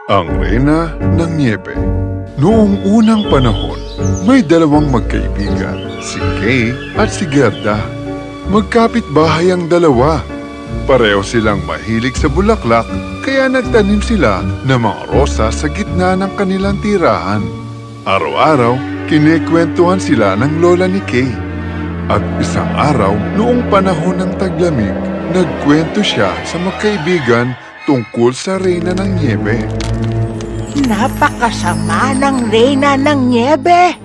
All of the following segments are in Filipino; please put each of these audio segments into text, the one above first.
Ang Reyna ng Niebe. Noong unang panahon, may dalawang magkaibigan, si Kay at si Gerda. Magkapit-bahay ang dalawa. Pareho silang mahilig sa bulaklak, kaya nagtanim sila ng mga rosa sa gitna ng kanilang tirahan. Araw-araw, kinikwentuhan sila ng lola ni Kay. At isang araw, noong panahon ng taglamig, nagkwento siya sa magkaibigan tungkol sa Reyna ng Niebe. Napakasama ng Reyna ng Niebe.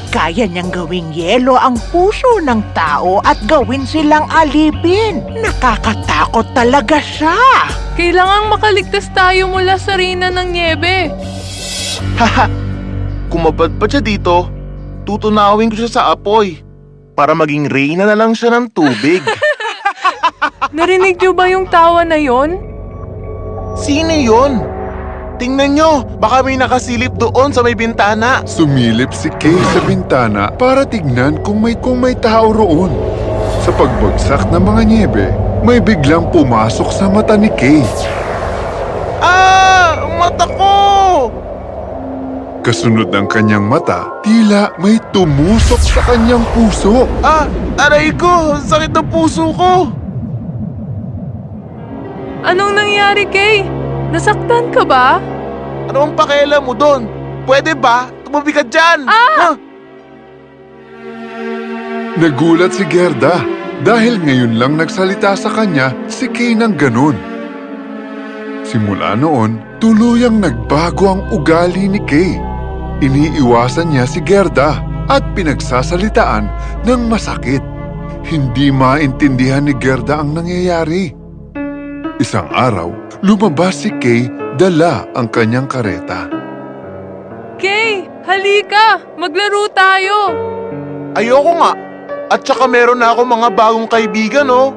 Kaya niyang gawing yelo ang puso ng tao at gawin silang alipin. Nakakatakot talaga siya. Kailangang makaligtas tayo mula sa Reyna ng Niebe. Haha! Kumapadpad siya dito, tutunawin ko siya sa apoy para maging reyna na lang siya ng tubig. Narinig niyo ba yung tawa na yon? Sino yun? Tingnan nyo, baka may nakasilip doon sa may bintana. Sumilip si Kay sa bintana para tignan kung may tao roon. Sa pagbagsak ng mga niebe, may biglang pumasok sa mata ni Kay. Ah! Mata ko! Kasunod ng kanyang mata, tila may tumusok sa kanyang puso. Ah! Aray ko! Sakit ng puso ko! Anong nangyari, Kay? Nasaktan ka ba? Ano ang pakialam mo doon? Pwede ba? Tumabi ka dyan! Ah! Nagulat si Gerda dahil ngayon lang nagsalita sa kanya si Kay ng ganun. Simula noon, tuluyang nagbago ang ugali ni Kay. Iniiwasan niya si Gerda at pinagsasalitaan ng masakit. Hindi maintindihan ni Gerda ang nangyayari. Isang araw, lumabas si Kay dala ang kanyang kareta. Kay, halika! Maglaro tayo! Ayoko nga! At saka meron na ako mga bagong kaibigan, oh!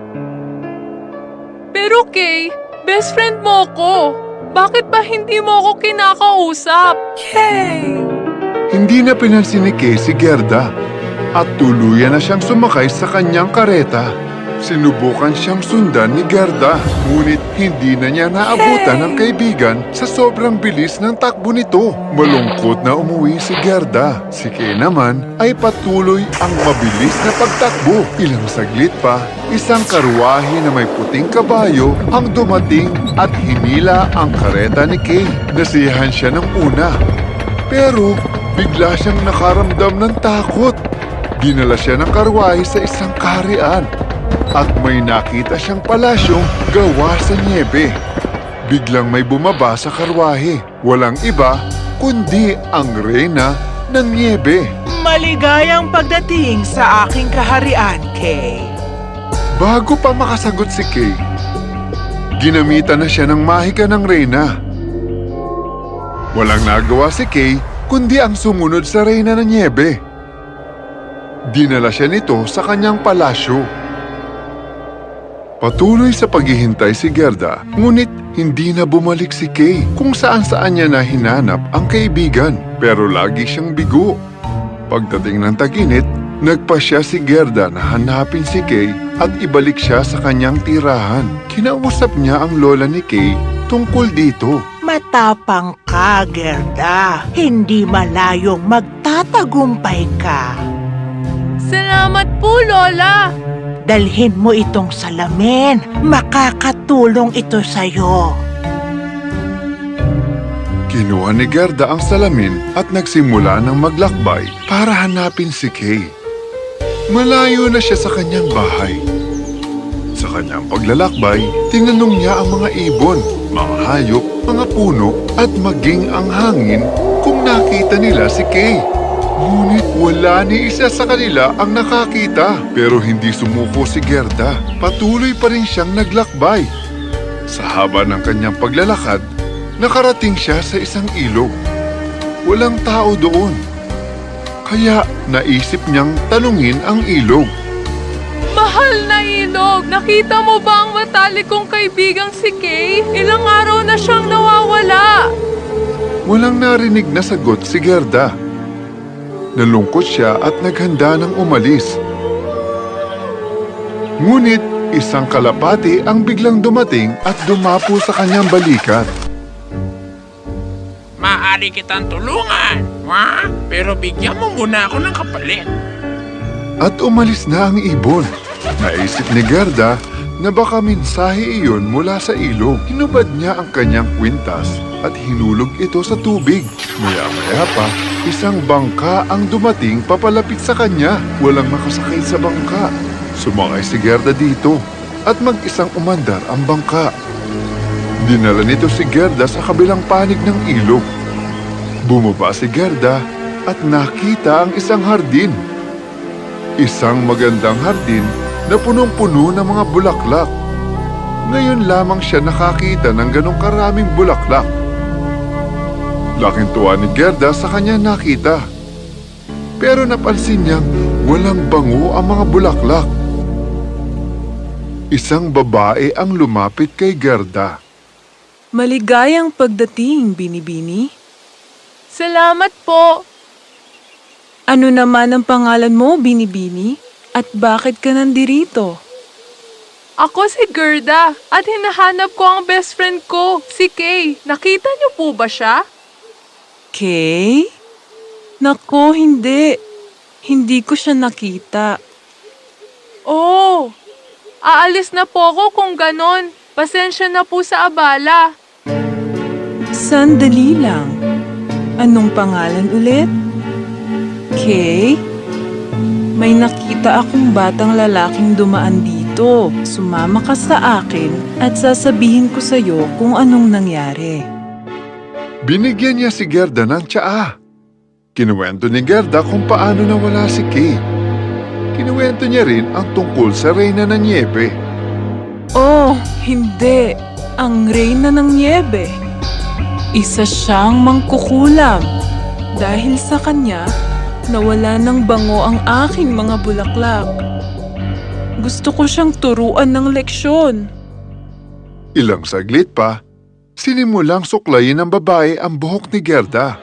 Pero Kay, best friend mo ko. Bakit ba hindi mo ako kinakausap? Kay! Hindi na pinansin ni Kay si Gerda at tuluyan na siyang sumakay sa kanyang kareta. Sinubukan siyang sundan ni Gerda, ngunit hindi na niya naabutan ng kaibigan sa sobrang bilis ng takbo nito. Malungkot na umuwi si Gerda. Si Kay naman ay patuloy ang mabilis na pagtakbo. Ilang saglit pa, isang karwahe na may puting kabayo ang dumating at hinila ang kareta ni Kay. Nasiyahan siya ng una, pero bigla siyang nakaramdam ng takot. Dinala siya ng karwahe sa isang kaharian at may nakita siyang palasyong gawa sa niebe. Biglang may bumaba sa karwahe. Walang iba kundi ang Reyna ng Niebe. Maligayang pagdating sa aking kaharian, Kay. Bago pa makasagot si Kay, ginamitan na siya ng mahika ng Reyna. Walang nagawa si Kay kundi ang sumunod sa Reyna ng Niebe. Dinala siya nito sa kanyang palasyo. Patuloy sa paghihintay si Gerda, ngunit hindi na bumalik si Kay kung saan-saan niya na hinanap ang kaibigan, pero lagi siyang bigo. Pagdating ng tag-init, nagpasya si Gerda na hanapin si Kay at ibalik siya sa kanyang tirahan. Kinausap niya ang lola ni Kay tungkol dito. Matapang ka, Gerda. Hindi malayong magtatagumpay ka. Salamat po, Lola! Dalhin mo itong salamin. Makakatulong ito sa'yo. Kinuha ni Gerda ang salamin at nagsimula ng maglakbay para hanapin si Kay. Malayo na siya sa kanyang bahay. Sa kanyang paglalakbay, tinanong niya ang mga ibon, mga hayop, mga puno at maging ang hangin kung nakita nila si Kay. Ngunit wala ni isa sa kanila ang nakakita. Pero hindi sumuko si Gerda. Patuloy pa rin siyang naglakbay. Sa haba ng kanyang paglalakad, nakarating siya sa isang ilog. Walang tao doon. Kaya naisip niyang tanungin ang ilog. Mahal na ilog! Nakita mo ba ang matalik kong kaibigang si Kay? Ilang araw na siyang nawawala. Walang narinig na sagot si Gerda. Nalungkot siya at naghanda ng umalis. Ngunit isang kalapati ang biglang dumating at dumapo sa kanyang balikat. maaari kitang tulungan. Pero bigyan mo muna ako ng kapalit. At umalis na ang ibon. Naisip ni Gerda na baka mensahe iyon mula sa ilog. Hinubad niya ang kanyang kwintas at hinulog ito sa tubig. Maya-maya pa, isang bangka ang dumating papalapit sa kanya. Walang nakasakay sa bangka. Sumakay si Gerda dito at mag-isang umandar ang bangka. Dinala nito si Gerda sa kabilang panig ng ilog. Bumaba si Gerda at nakita ang isang hardin. Isang magandang hardin na punong-puno ng mga bulaklak. Ngayon lamang siya nakakita ng ganong karaming bulaklak. Laking tuwa ni Gerda sa kanya nakita. Pero napansin niyang walang bango ang mga bulaklak. Isang babae ang lumapit kay Gerda. Maligayang pagdating, Binibini. Salamat po. Ano naman ang pangalan mo, Binibini? At bakit ka nandirito? Ako si Gerda at hinahanap ko ang best friend ko, si Kay. Nakita niyo po ba siya? Kay? Nako, hindi. Hindi ko siya nakita. Oh, aalis na po ako kung ganon. Pasensya na po sa abala. Sandali lang. Anong pangalan ulit? Kay? May nakita akong batang lalaking dumaan dito. Sumama ka sa akin at sasabihin ko sa'yo kung anong nangyari. Binigyan niya si Gerda ng tsaa. Kinuwento ni Gerda kung paano nawala si Kay. Kinuwento niya rin ang tungkol sa Reyna ng Niebe. Oh, hindi. Ang Reyna ng Niebe. Isa siyang mangkukulam. Dahil sa kanya, nawala ng bango ang aking mga bulaklak. Gusto ko siyang turuan ng leksyon. Ilang saglit pa, sinimulang suklayin ng babae ang buhok ni Gerda.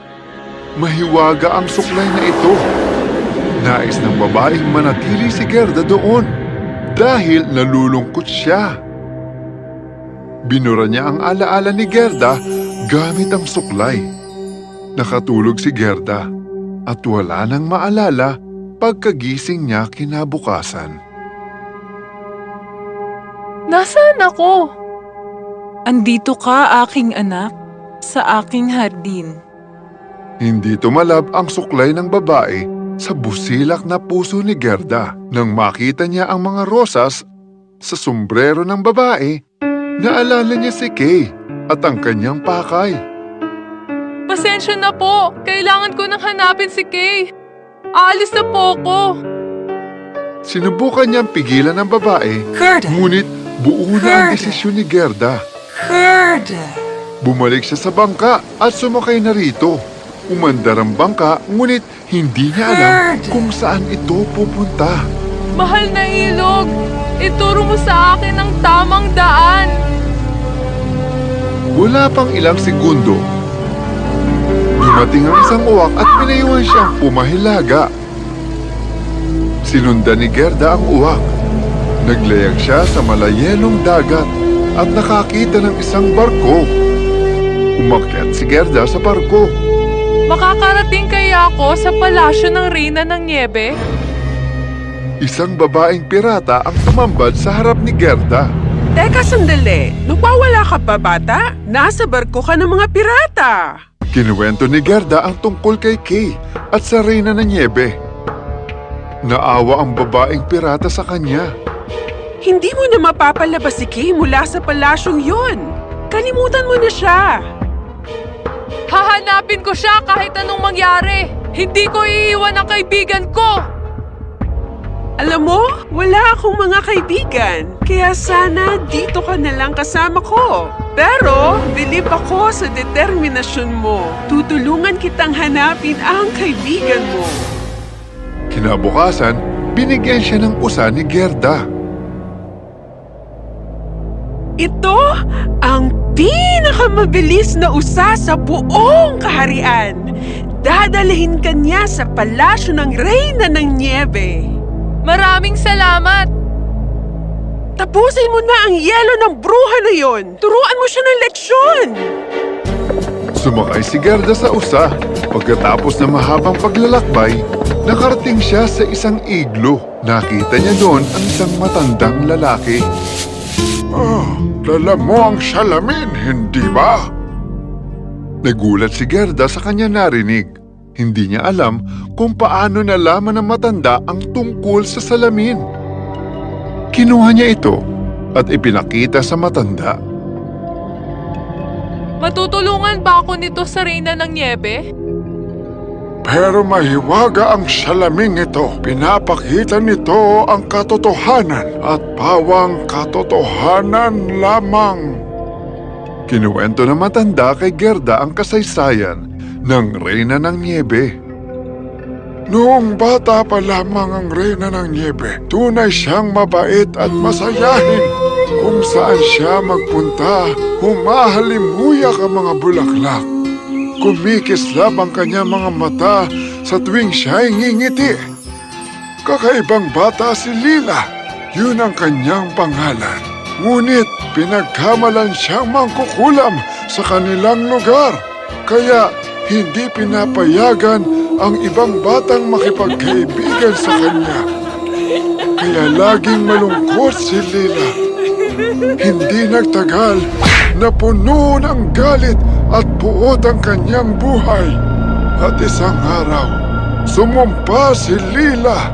Mahiwaga ang suklay na ito. Nais ng babaeng manatili si Gerda doon dahil nalulungkot siya. Binura niya ang alaala ni Gerda gamit ang suklay. Nakatulog si Gerda at wala nang maalala pagkagising niya kinabukasan. Nasaan ako? Andito ka, aking anak, sa aking hardin. Hindi tumalab ang suklay ng babae sa busilak na puso ni Gerda. Nang makita niya ang mga rosas sa sombrero ng babae, naalala niya si Kay at ang kanyang pakay. Pasensya na po. Kailangan ko nang hanapin si Kay. Aalis na po ako. Sinubukan niyang pigilan ng babae, Gerda! ngunit buo na ang desisyon ni Gerda. Gerda! Bumalik siya sa bangka at sumakay na rito. Umandar ang bangka, ngunit hindi niya alam kung saan ito pupunta. Mahal na ilog, ituro mo sa akin ang tamang daan. Wala pang ilang segundo. Dumating ang isang uwak at pinayuhan siyang pumahilaga. Sinundan ni Gerda ang uwak. Naglayag siya sa malayelong dagat at nakakita ng isang barko. Umakyat si Gerda sa barko. Makakarating kaya ako sa palasyo ng Reyna ng Niebe? Isang babaeng pirata ang tumambad sa harap ni Gerda. Teka sandali, nagwawala ka ba bata? Nasa barko ka ng mga pirata. Kinuwento ni Gerda ang tungkol kay Kay at sa Reyna ng Niebe. Naawa ang babaeng pirata sa kanya. Hindi mo na mapapalabas si Kay mula sa palasyong yun. Kalimutan mo na siya. Hahanapin ko siya kahit anong mangyari. Hindi ko iiwan ang kaibigan ko. Alam mo, wala akong mga kaibigan. Kaya sana dito ka na lang kasama ko. Pero, bilib ako sa determinasyon mo. Tutulungan kitang hanapin ang kaibigan mo. Kinabukasan, binigyan siya ng usa ni Gerda. Ito ang pinakamabilis na usa sa buong kaharian. Dadalhin ka niya sa palasyo ng Reyna ng Niebe. Maraming salamat. Tapusin mo na ang yelo ng bruha na yon. Turuan mo siya ng leksyon. Sumakay si Gerda sa usa. Pagkatapos ng mahabang paglalakbay, nakarating siya sa isang iglo. Nakita niya doon ang isang matandang lalaki. Dala mo ang salamin, hindi ba? Nagulat si Gerda sa kanya narinig. Hindi niya alam kung paano nalaman ng matanda ang tungkol sa salamin. Kinuha niya ito at ipinakita sa matanda. Matutulungan ba ako nito sa Reyna ng Niebe? Pero mahiwaga ang salaming ito. Pinapakita nito ang katotohanan at pawang katotohanan lamang. Kinuwento ng matanda kay Gerda ang kasaysayan ng Reyna ng Niebe. Noong bata pa lamang ang Reyna ng Niebe, tunay siyang mabait at masayahin. Kung saan siya magpunta, humahalimuyak ang mga bulaklak. Kumikislap ang kanyang mga mata sa tuwing siya'y ngingiti. Kakaibang bata si Lila, yun ang kanyang pangalan. Ngunit pinagkamalan siyang mangkukulam sa kanilang lugar. Kaya hindi pinapayagan ang ibang batang makipagkaibigan sa kanya. Kaya laging malungkot si Lila. Hindi nagtagal na puno ng galit at puot ang kanyang buhay. At isang araw, sumumpa si Lila.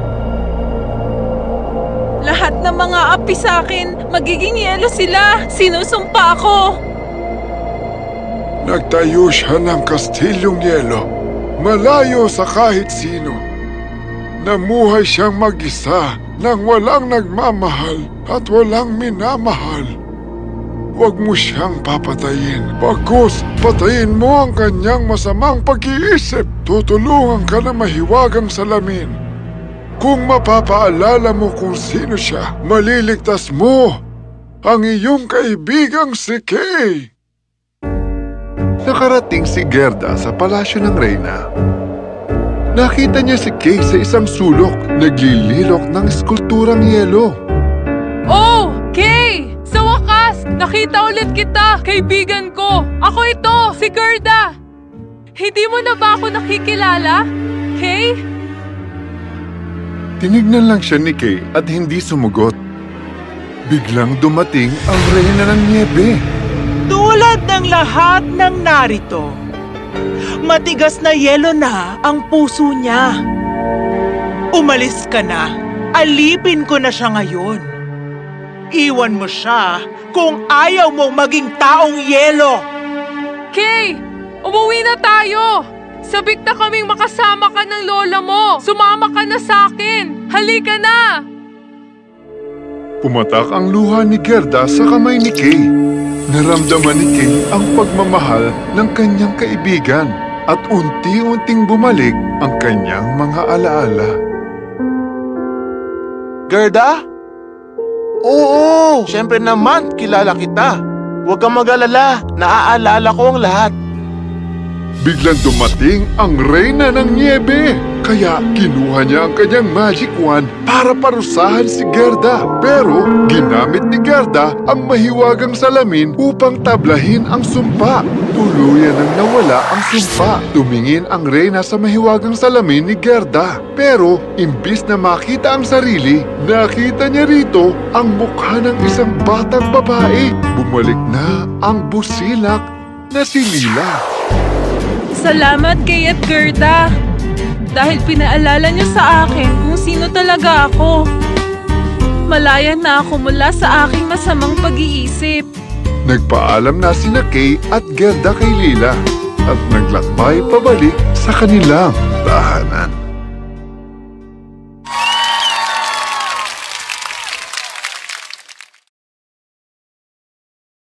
Lahat ng mga api sa akin, magiging yelo sila. Sinusumpa ako. Nagtayo siya ng kastilyong yelo, malayo sa kahit sino. Namuhay siyang mag-isa nang walang nagmamahal at walang minamahal. Huwag mo siyang papatayin. Bagkus, patayin mo ang kanyang masamang pag-iisip. Tutulungan ka na mahiwagang salamin. Kung mapapaalala mo kung sino siya, maliligtas mo ang iyong kaibigang si Kay. Nakarating si Gerda sa palasyo ng Reyna. Nakita niya si Kay sa isang sulok, naglililok ng eskulturang yelo. Oh, Kay! Sa wakas, nakita ulit kita, kaibigan ko. Ako ito, si Gerda. Hindi mo na ba ako nakikilala, Kay? Tinignan lang siya ni Kay at hindi sumugot. Biglang dumating ang Reyna ng Niebe. Tulad ng lahat ng narito, matigas na yelo na ang puso niya. Umalis ka na. Alipin ko na siya ngayon. Iwan mo siya kung ayaw mong maging taong yelo. Kay, umuwi na tayo. Sabik na kaming makasama ka ng lola mo. Sumama ka na sa akin. Halika na. Pumatak ang luha ni Gerda sa kamay ni Kay. Naramdaman ni Kay ang pagmamahal ng kanyang kaibigan at unti-unting bumalik ang kanyang mga alaala. Gerda? Oo, siyempre naman, kilala kita. Huwag kang mag-alala, naaalala ko ang lahat. Biglang dumating ang Reyna ng Niebe. Kaya kinuha niya ang kanyang magic wand para parusahan si Gerda. Pero ginamit ni Gerda ang mahiwagang salamin upang tablahin ang sumpa. Tuluyan nang nawala ang sumpa. Tumingin ang Reyna sa mahiwagang salamin ni Gerda. Pero imbis na makita ang sarili, nakita niya rito ang mukha ng isang batang babae. Bumalik na ang busilak na si Lila. Salamat kay at Gerda. Dahil pinaalala niyo sa akin kung sino talaga ako. Malaya na ako mula sa aking masamang pag-iisip. Nagpaalam na sina Kay at Gerda kay Lila at naglakbay pabalik sa kanilang tahanan.